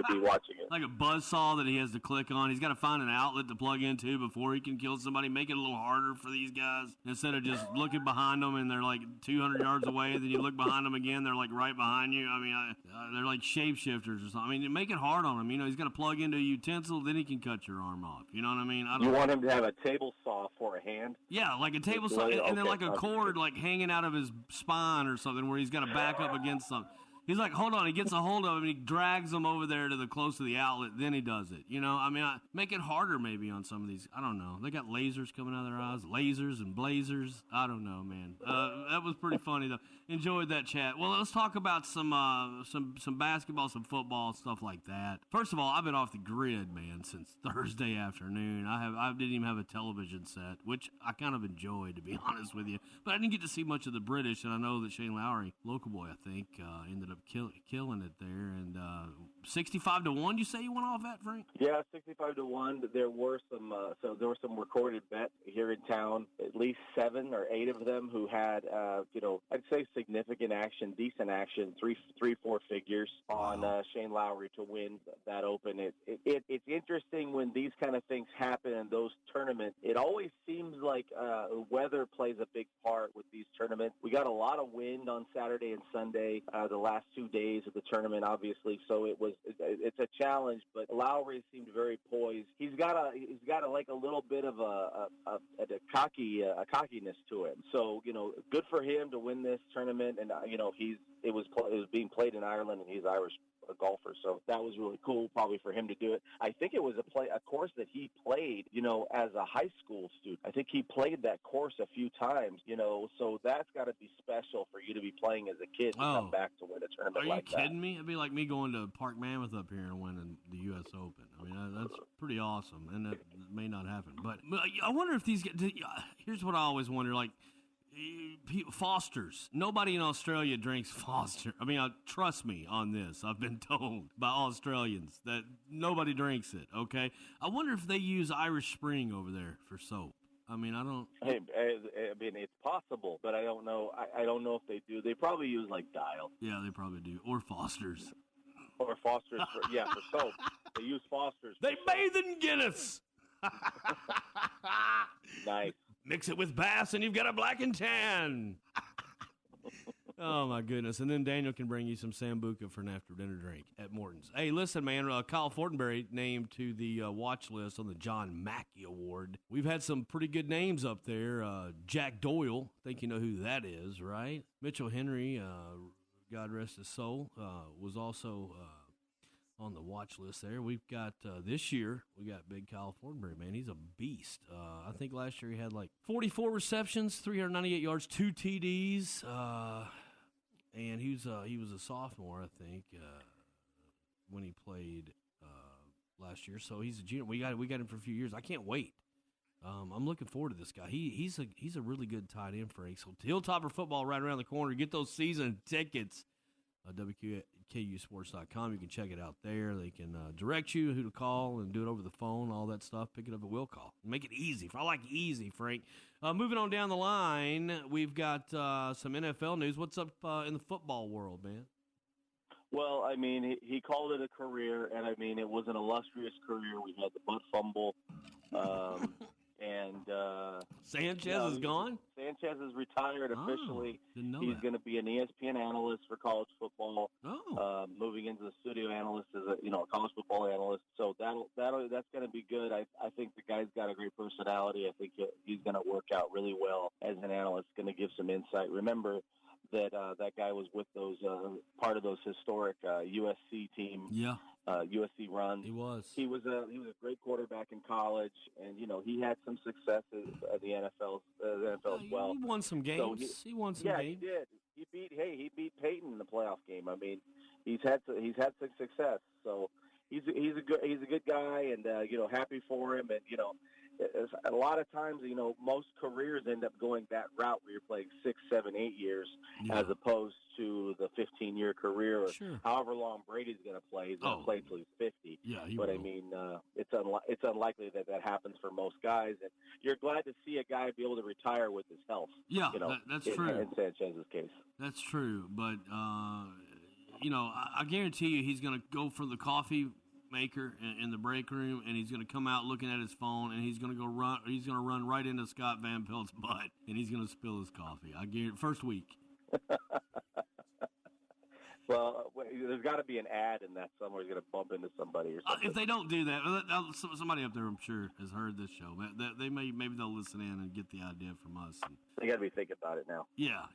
be watching it. Like a buzzsaw that he has to click on. He's got to find an outlet to plug into before he can kill somebody. Make it a little harder for these guys instead of just looking behind them and they're like 200 yards away. Then you look behind them again, they're like right behind you. I mean, they're like shapeshifters or something. I mean, make it hard on him. He's got to plug into a utensil, then he can cut your arm off. You know what I mean? You want him to have a table saw for a hand? Yeah, like a table saw, and then like a cord like hanging out of his spine or something where he's got to back up against something. He's like, hold on. He gets a hold of him and he drags him over there to the close to the outlet. Then he does it. I mean, make it harder maybe on some of these. I don't know. They got lasers coming out of their eyes, lasers and blazers. I don't know, man. That was pretty funny though. Enjoyed that chat. Well, let's talk about some basketball, some football, stuff like that. First of all, I've been off the grid, man, since Thursday afternoon. I didn't even have a television set, which I kind of enjoyed, to be honest with you. But I didn't get to see much of the British, and I know that Shane Lowry, local boy, I think, ended up killing it there, and 65-1. You say you went off at, Frank? Yeah, 65-1. There were some recorded bets here in town. At least 7 or 8 of them who had I'd say significant action, decent action, 3-4 figures on Shane Lowry to win that Open. It's interesting when these kind of things happen in those tournaments. It always seems like weather plays a big part with these tournaments. We got a lot of wind on Saturday and Sunday, the last 2 days of the tournament, obviously. So it's a challenge, but Lowry seemed very poised. He's got like a little bit of a cockiness to him. So good for him to win this tournament, and it was being played in Ireland, and he's Irish golfer, so that was really cool probably for him to do it. I think it was a course that he played as a high school student. I think he played that course a few times, so that's got to be special for you to be playing as a kid to come back to win a tournament like that. Are you kidding me? It'd be like me going to Park Mammoth up here and winning the U.S. Open. I mean, that's pretty awesome, and that may not happen. But I wonder if these guys, here's what I always wonder, like, Foster's. Nobody in Australia drinks Foster. I mean, trust me on this. I've been told by Australians that nobody drinks it, okay? I wonder if they use Irish Spring over there for soap. I mean, I don't... I mean, it's possible, but I don't know. I don't know if they do. They probably use, like, Dial. Yeah, they probably do. Or Foster's. Or Foster's, for soap. They use Foster's. They bathe in Guinness! Nice. Mix it with Bass and you've got a black and tan. Oh, my goodness. And then Daniel can bring you some Sambuca for an after-dinner drink at Morton's. Hey, listen, man, Kyle Fortenberry named to the watch list on the John Mackey Award. We've had some pretty good names up there. Jack Doyle, I think you know who that is, right? Mitchell Henry, God rest his soul, was also... on the watch list there. We've got, this year, we got Big Kyle Fortenberry, man. He's a beast. I think last year he had like 44 receptions, 398 yards, 2 TDs, and he was a sophomore, I think, when he played last year. So he's a junior. We got him for a few years. I can't wait. I'm looking forward to this guy. He's a really good tight end, Frank. So Hilltopper football right around the corner. Get those season tickets. WKUsports.com. You can check it out there. They can direct you who to call and do it over the phone, all that stuff. Pick it up at will call. Make it easy. I like easy, Frank. Moving on down the line, we've got some NFL news. What's up in the football world, man? Well, I mean, he called it a career, and I mean, it was an illustrious career. We had the butt fumble. And Sanchez is gone? Sanchez is retired officially. Didn't know He's that. going to be an ESPN analyst for college football. Moving into the studio analyst as a college football analyst. So that's going to be good. I think the guy's got a great personality. I think he's going to work out really well as an analyst. Going to give some insight. Remember that that guy was with those part of those historic USC team. Yeah. USC run. He was. He was a great quarterback in college, and he had some successes at the NFL as well. He won some games. So he won some games. He did. He beat Peyton in the playoff game. I mean, he's had some success. So he's a good guy, and happy for him. And a lot of times, most careers end up going that route where you're playing 6, 7, 8 years, as opposed to the 15-year career or however long Brady's going to play. He's going to play until he's 50. Yeah, but I mean, it's unlikely that happens for most guys, and you're glad to see a guy be able to retire with his health. Yeah, that's true. In Sanchez's case, that's true. But I guarantee you, he's going to go for the coffee maker in the break room, and he's going to come out looking at his phone, and he's going to run. He's going to run right into Scott Van Pelt's butt, and he's going to spill his coffee. I guarantee. First week. Well, there's got to be an ad in that somewhere. He's going to bump into somebody or something. If they don't do that, somebody up there, I'm sure, has heard this show. Maybe they'll listen in and get the idea from us. They got to be thinking about it now. Yeah.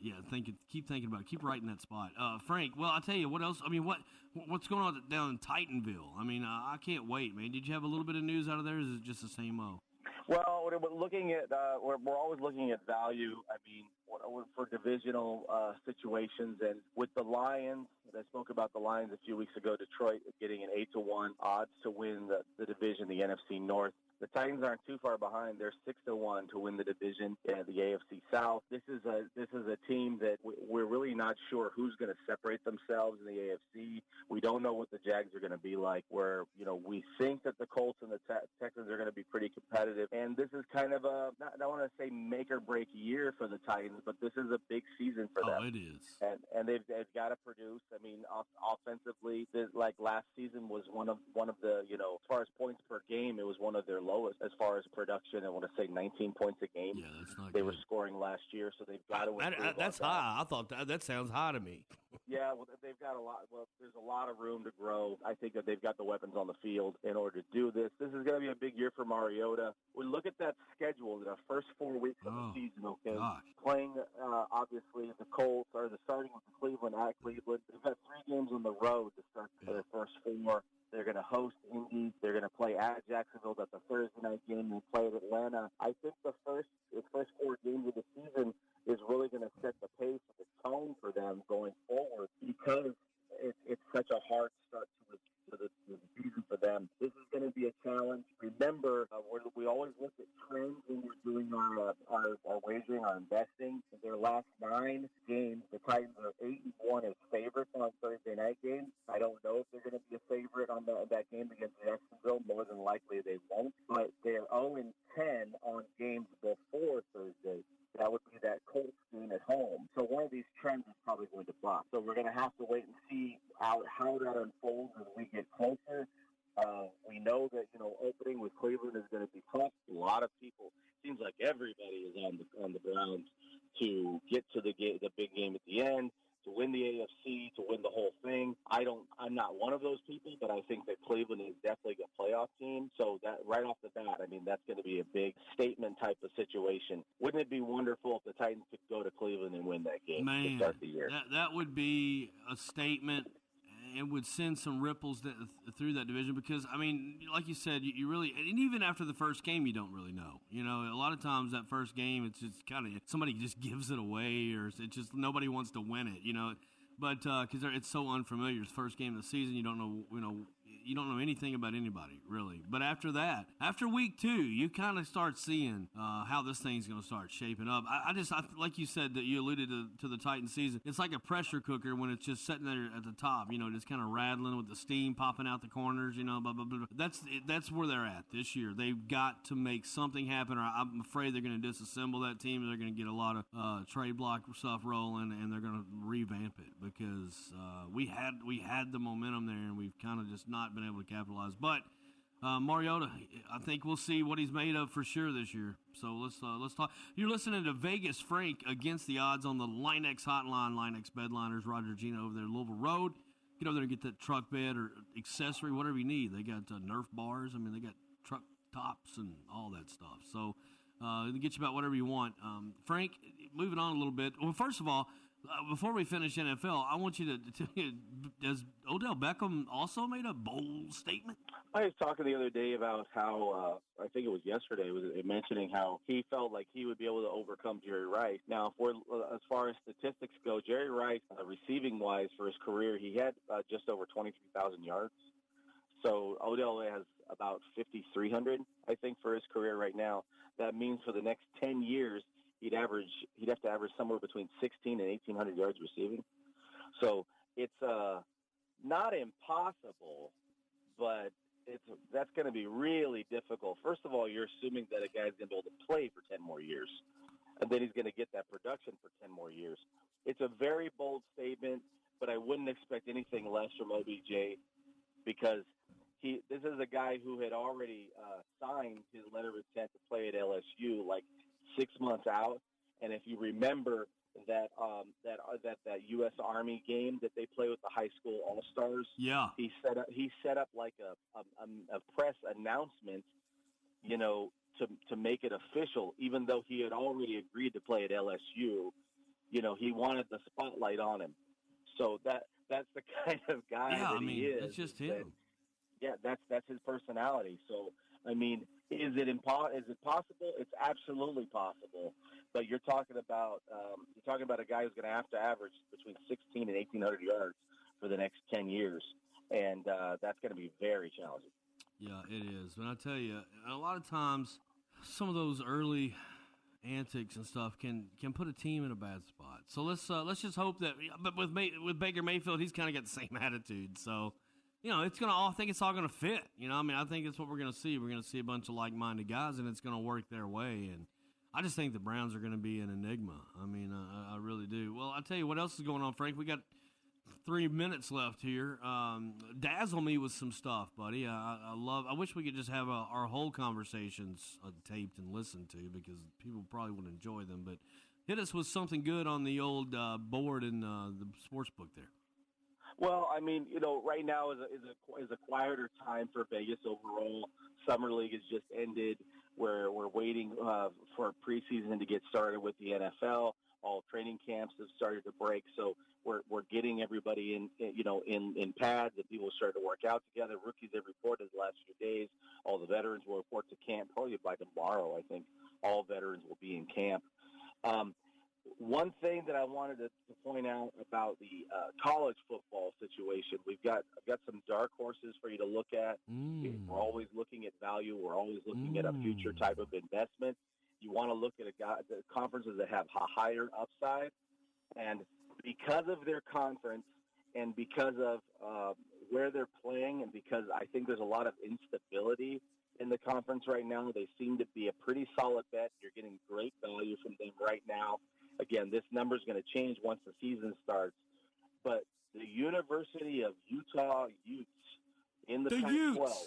Keep thinking about it. Keep writing that spot, Frank. Well, I'll tell you what else. I mean, what's going on down in Titanville? I mean, I can't wait, man. Did you have a little bit of news out of there? Or is it just the same old? Well, we're looking at we're always looking at value. I mean, for divisional situations, and with the Lions, I spoke about the Lions a few weeks ago. Detroit getting an 8-1 odds to win the division, the NFC North. The Titans aren't too far behind. They're 6-1 to win the division, the AFC South. This is a team that we're really not sure who's going to separate themselves in the AFC. We don't know what the Jags are going to be like. Where we think that the Colts and the Texans are going to be pretty competitive, and this is kind of I don't want to say make or break year for the Titans, but this is a big season for them. Oh, it is, and they've got to produce. I mean, offensively, like last season was one of the as far as points per game, it was one of their lowest as far as production. I want to say 19 points a game. Yeah, that's not they good. were scoring last year, so they've got to improve. That's high. I thought that sounds high to me. Yeah, well, they've got a lot. Well, there's a lot of room to grow. I think that they've got the weapons on the field in order to do this. This is going to be a big year for Mariota. We look at that schedule in the first 4 weeks of the season. Okay, playing obviously the Colts or starting with the Cleveland at Cleveland. They've got 3 games on the road to start their first 4. They're going to host Indy. They're going to play at Jacksonville. That's a Thursday night game. They play at Atlanta. I think the first 4 games of the season is really going to set the pace and the tone for them going forward, because it's such a hard start to the season for them. This is going to be a challenge. Remember, we always look at trends when we're doing our wagering, our investing. In their last 9 games, the Titans are 8-1 as favorites on Thursday night games. I don't know if they're going to be a favorite on that game against Jacksonville. More than likely they won't. But they're 0-10 on games before Thursday. That would be that Colts game at home. So one of these trends is probably going to block. So we're going to have to wait and see how that unfolds as we get closer. We know that opening with Cleveland is going to be tough. A lot of people, seems like everybody is on the Browns to get to the big game at the end, to win the AFC, to win the whole thing. I'm not one of those people, but I think that Cleveland is definitely a playoff team. So that right off the bat, I mean, that's going to be a big statement type of situation. Wouldn't it be wonderful if the Titans could go to Cleveland and win that game to start the year? That would be a statement. It would send some ripples through that division, because, I mean, like you said, you really, and even after the first game, you don't really know. A lot of times that first game, it's just kind of, somebody just gives it away, or it's just nobody wants to win it, But because it's so unfamiliar, it's the first game of the season, you don't know anything about anybody really. But after that, after week 2, you kind of start seeing how this thing's going to start shaping up. I like you said, that you alluded to the Titans season. It's like a pressure cooker when it's just sitting there at the top, just kind of rattling with the steam popping out the corners, blah, blah, blah. That's where they're at this year. They've got to make something happen, or I'm afraid they're going to disassemble that team. They're going to get a lot of trade block stuff rolling, and they're going to revamp it, because we had the momentum there, and we've kind of just not been able to capitalize. But Mariota, I think we'll see what he's made of for sure this year. So let's talk. You're listening to Vegas Frank Against the Odds on the LineX hotline. LineX Bedliners, Roger Gina over there, Louisville Road. Get over there and get that truck bed or accessory, whatever you need. They got Nerf bars. I mean, they got truck tops and all that stuff. So they get you about whatever you want. Frank, moving on a little bit. Well, first of all, before we finish NFL, I want you to does Odell Beckham also made a bold statement? I was talking the other day about how, I think it was yesterday, was mentioning how he felt like he would be able to overcome Jerry Rice. Now, as far as statistics go, Jerry Rice, receiving-wise for his career, he had just over 23,000 yards. So Odell has about 5,300, I think, for his career right now. That means for the next 10 years, he'd have to average somewhere between 16 and 1,800 yards receiving. So it's not impossible, but that's going to be really difficult. First of all, you're assuming that a guy's going to be able to play for 10 more years, and then he's going to get that production for 10 more years. It's a very bold statement, but I wouldn't expect anything less from OBJ because this is a guy who had already signed his letter of intent to play at LSU like 6 months out. And if you remember that U.S. Army game that they play with the high school All-Stars, yeah, he set up like a press announcement, to make it official. Even though he had already agreed to play at LSU, he wanted the spotlight on him. So that's the kind of guy he is. That's just him. That's his personality. So, I mean, is it possible? It's absolutely possible. But you're talking about a guy who's going to have to average between 16 and 1,800 yards for the next 10 years, and that's going to be very challenging. Yeah, it is. But I tell you, a lot of times, some of those early antics and stuff can put a team in a bad spot. So let's just hope that. But with Baker Mayfield, he's kind of got the same attitude. So. I think it's all going to fit. I think it's what we're going to see. We're going to see a bunch of like-minded guys, and it's going to work their way. And I just think the Browns are going to be an enigma. I really do. Well, I'll tell you what else is going on, Frank. We got 3 minutes left here. Dazzle me with some stuff, buddy. I wish we could just have our whole conversations taped and listened to because people probably would enjoy them. But hit us with something good on the old board in the sports book there. Well, right now is a quieter time for Vegas overall. Summer League has just ended. We're waiting for preseason to get started with the NFL. All training camps have started to break, so we're getting everybody in pads, and people start to work out together. Rookies have reported the last few days. All the veterans will report to camp. Probably by tomorrow, I think all veterans will be in camp. One thing that I wanted to point out about the college football situation, I've got some dark horses for you to look at. We're always looking at value. We're always looking at a future type of investment. You want to look at the conferences that have a higher upside. And because of their conference and because of where they're playing and because I think there's a lot of instability in the conference right now, they seem to be a pretty solid bet. You're getting great value from them right now. Again, this number is going to change once the season starts. But the University of Utah Utes in the Pac-12,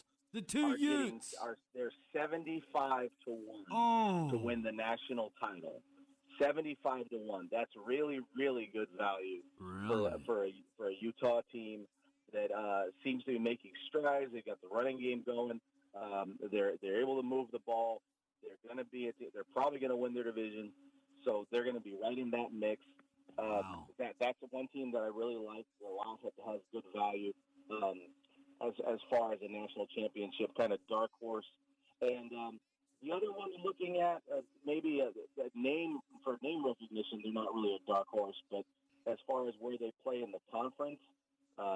they're 75 to 1 to win the national title. 75 to 1. That's really, really good value for a Utah team that seems to be making strides. They've got the running game going. They're able to move the ball. They're probably going to win their division. So they're going to be right in that mix. That's one team that I really like a lot that has good value as far as a national championship kind of dark horse. And the other one I'm looking at, maybe a name for name recognition, they're not really a dark horse, but as far as where they play in the conference,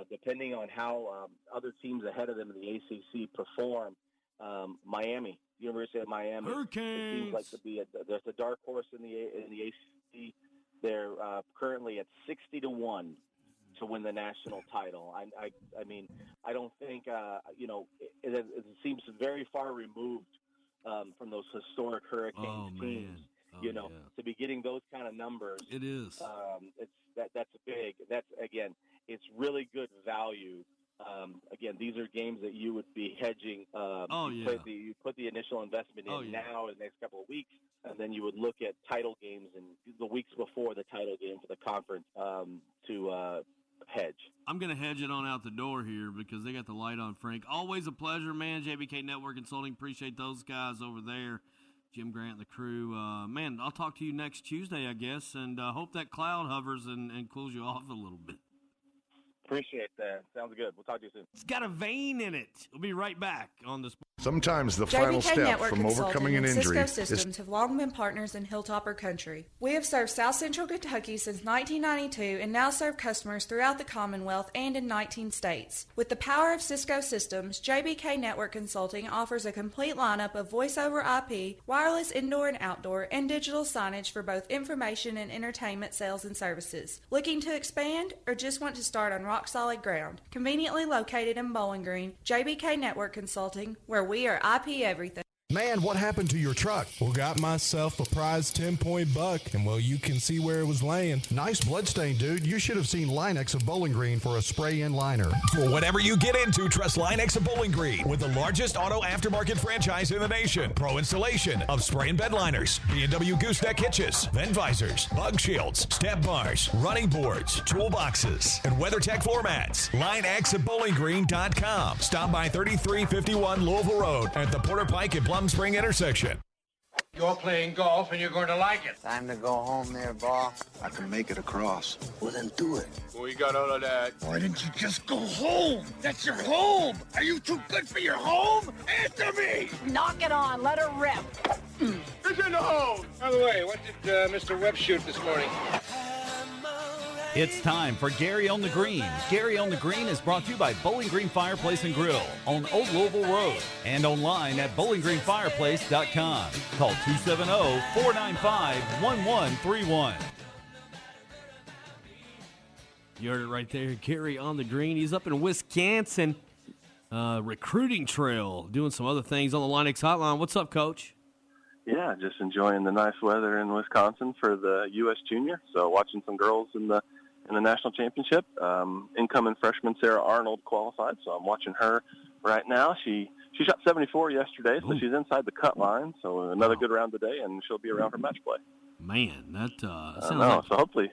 depending on how other teams ahead of them in the ACC perform, Miami. University of Miami. Hurricanes. It seems like to be there's a dark horse in the ACC. They're currently at 60 to 1 to win the national title. I don't think it seems very far removed from those historic Hurricanes teams. To be getting those kind of numbers, it is. That's big. That's again, it's really good value Again, these are games that you would be hedging. You put the initial investment in now in the next couple of weeks, and then you would look at title games and the weeks before the title game for the conference to hedge. I'm going to hedge it on out the door here because they got the light on, Frank. Always a pleasure, man. JBK Network Consulting. Appreciate those guys over there. Jim Grant and the crew. Man, I'll talk to you next Tuesday, I guess, and hope that cloud hovers and cools you off a little bit. Appreciate that. Sounds good. We'll talk to you soon. It's got a vein in it. We'll be right back on the Sometimes the final JBK step Network from overcoming an injury Cisco Systems have long been partners in Hilltopper Country. We have served South Central Kentucky since 1992 and now serve customers throughout the Commonwealth and in 19 states. With the power of Cisco Systems, JBK Network Consulting offers a complete lineup of voice-over IP, wireless indoor and outdoor, and digital signage for both information and entertainment sales and services. Looking to expand or just want to start on rock-solid ground? Conveniently located in Bowling Green, JBK Network Consulting, where we are IP everything. Man, what happened to your truck? Well, got myself a prize 10-point buck, and well, you can see where it was laying. Nice bloodstain, dude. You should have seen Linex of Bowling Green for a spray-in liner. For whatever you get into, trust Linex of Bowling Green with the largest auto aftermarket franchise in the nation. Pro installation of spray and bed liners, B&W gooseneck hitches, vent visors, bug shields, step bars, running boards, toolboxes, and WeatherTech floor mats. LineXofBowlingGreen.com. Stop by 3351 Louisville Road at the Porter Pike and Plum Spring intersection. You're playing golf and you're going to like it. Time to go home there, boss. I can make it across. Well, then do it. We got all of that. Why didn't you just go home? That's your home. Are you too good for your home? Answer me. Knock it on. Let her rip. It's in the hole. By the way, what did Mr. Webb shoot this morning? It's time for Gary on the Green. Gary on the Green is brought to you by Bowling Green Fireplace and Grill on Old Louisville Road and online at bowlinggreenfireplace.com. Call 270-495-1131. You heard it right there. Gary on the Green. He's up in Wisconsin, recruiting trail, doing some other things on the Linex Hotline. What's up, Coach? Yeah, just enjoying the nice weather in Wisconsin for the U.S. Junior. So watching some girls in the national championship. Incoming freshman Sarah Arnold qualified, so I'm watching her right now. She shot 74 yesterday, so she's inside the cut line. So another good round today, and she'll be around for match play. Man, that sounds like... So hopefully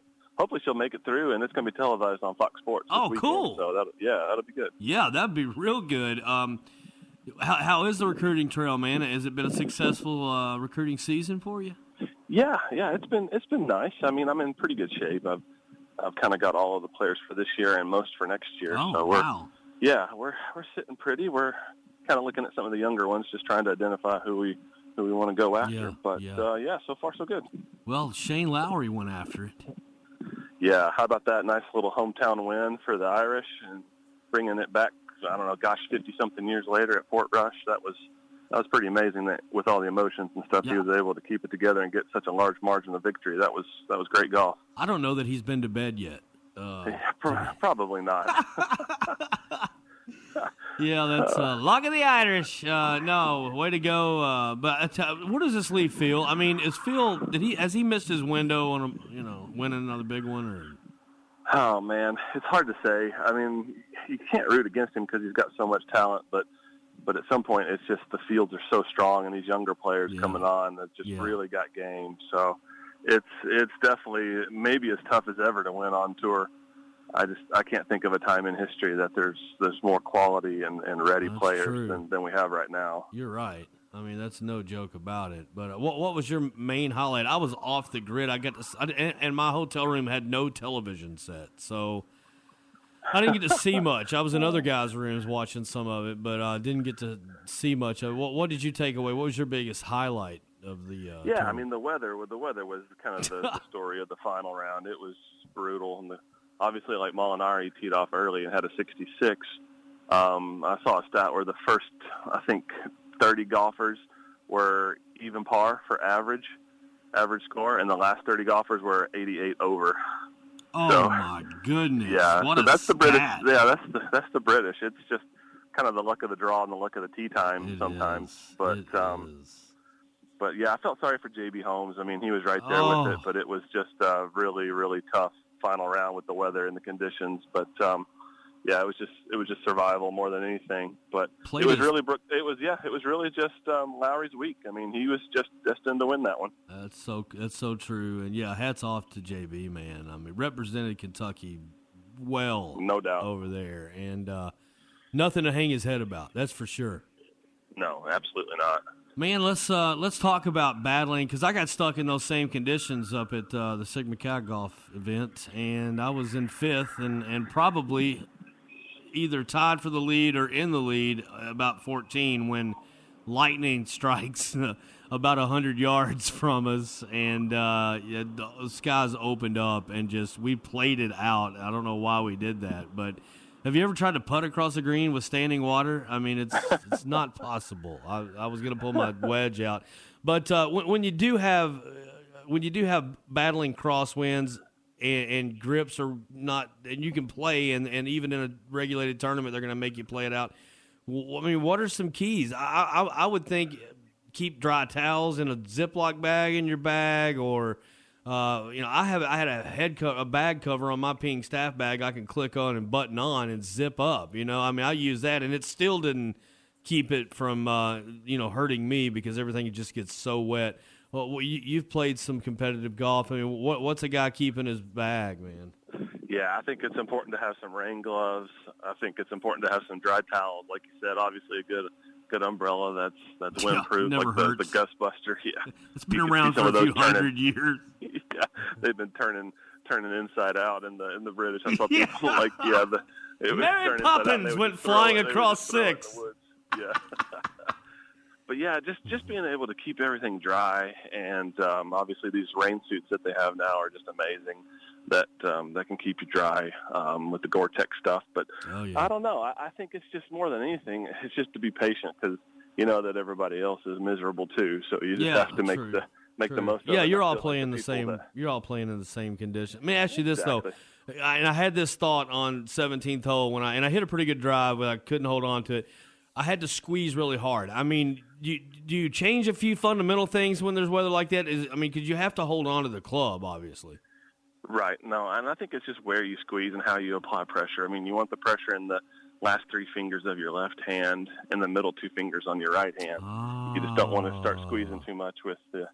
she'll make it through, and it's going to be televised on Fox Sports. Oh, weekend, cool! So that'll be good. Yeah, that'd be real good. How is the recruiting trail, man? Has it been a successful recruiting season for you? Yeah, it's been nice. I mean, I'm in pretty good shape. I've kind of got all of the players for this year and most for next year. Oh, so wow. We're sitting pretty. We're kind of looking at some of the younger ones, just trying to identify who we want to go after. So far so good. Well, Shane Lowry went after it. Yeah, how about that nice little hometown win for the Irish and bringing it back, 50-something years later at Fort Rush. That was pretty amazing that with all the emotions and stuff, he was able to keep it together and get such a large margin of victory. That was great golf. I don't know that he's been to bed yet. Probably not. Yeah, that's luck of the Irish. No, way to go. But what does this leave Phil? I mean, has he missed his window on winning another big one or? Oh man, it's hard to say. I mean, you can't root against him because he's got so much talent, but at some point, it's just the fields are so strong, and these younger players coming on that just really got game. So it's definitely maybe as tough as ever to win on tour. I can't think of a time in history that there's more quality and ready players than we have right now. You're right. I mean, that's no joke about it. But what was your main highlight? I was off the grid. And my hotel room had no television set, so I didn't get to see much. I was in other guys' rooms watching some of it, but I didn't get to see much of it. What did you take away? What was your biggest highlight of the tournament? I mean, the weather was kind of the story of the final round. It was brutal. And obviously, like Molinari teed off early and had a 66. I saw a stat where the first, 30 golfers were even par for average score, and the last 30 golfers were 88 over. Oh my goodness! Yeah, what that's the British. Yeah, that's the British. It's just kind of the luck of the draw and the luck of the tee time sometimes. But yeah, I felt sorry for JB Holmes. I mean, he was right there with it, but it was just a really, really tough final round with the weather and the conditions. But yeah, it was just survival more than anything. But Played it was really just Lowry's week. I mean, he was just destined to win that one. That's so true. And yeah, hats off to JB, man. I mean, represented Kentucky well, no doubt, over there, and nothing to hang his head about. That's for sure. No, absolutely not. Man, let's talk about battling, because I got stuck in those same conditions up at the Sigma Chi Golf event, and I was in fifth and probably either tied for the lead or in the lead about 14 when lightning strikes about 100 yards from us, and the skies opened up, and we played it out. I don't know why we did that, but have you ever tried to putt across the green with standing water? I mean, it's not possible. I was going to pull my wedge out, but when you do have battling crosswinds and grips are not, and you can play, and even in a regulated tournament, they're going to make you play it out. I mean, what are some keys? I would think keep dry towels in a Ziploc bag in your bag, or I had a bag cover on my ping staff bag I can click on and button on and zip up. I mean, I use that, and it still didn't keep it from hurting me because everything just gets so wet. Well, you've played some competitive golf. I mean, what's a guy keep in his bag, man? Yeah, I think it's important to have some rain gloves. I think it's important to have some dry towels, like you said. Obviously, a good umbrella that's windproof, like the Gust Buster. Yeah, it's been around for a few hundred years. Yeah, they've been turning inside out in the British. I thought people like Mary Poppins went flying across 6. Yeah. But yeah, just being able to keep everything dry, and obviously these rain suits that they have now are just amazing. That can keep you dry with the Gore-Tex stuff. But I don't know. I think it's just more than anything, it's just to be patient, because you know that everybody else is miserable too. So you just have to make the most of it. Yeah, you're all playing the same. You're all playing in the same condition. Let me ask you this though. I had this thought on 17th hole when I hit a pretty good drive, but I couldn't hold on to it. I had to squeeze really hard. I mean, do you change a few fundamental things when there's weather like that? Because you have to hold on to the club, obviously. Right. No, and I think it's just where you squeeze and how you apply pressure. I mean, you want the pressure in the last 3 fingers of your left hand and the middle 2 fingers on your right hand. You just don't want to start squeezing too much with the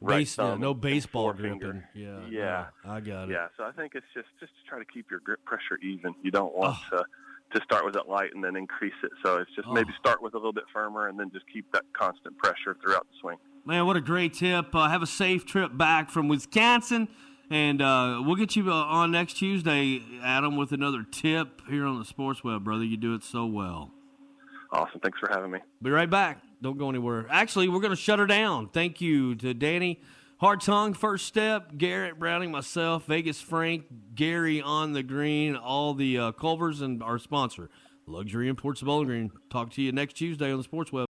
right thumb. No baseball gripping. Yeah, I got it. Yeah, so I think it's just to try to keep your grip pressure even. You don't want to start with it light and then increase it. So it's just maybe start with a little bit firmer and then just keep that constant pressure throughout the swing. Man, what a great tip. Have a safe trip back from Wisconsin. And we'll get you on next Tuesday, Adam, with another tip here on the Sports Web, brother. You do it so well. Awesome. Thanks for having me. Be right back. Don't go anywhere. Actually, we're going to shut her down. Thank you to Danny Hartung, First Step, Garrett Browning, myself, Vegas Frank, Gary on the green, all the Culvers, and our sponsor, Luxury Imports of Bowling Green. Talk to you next Tuesday on the Sports Web.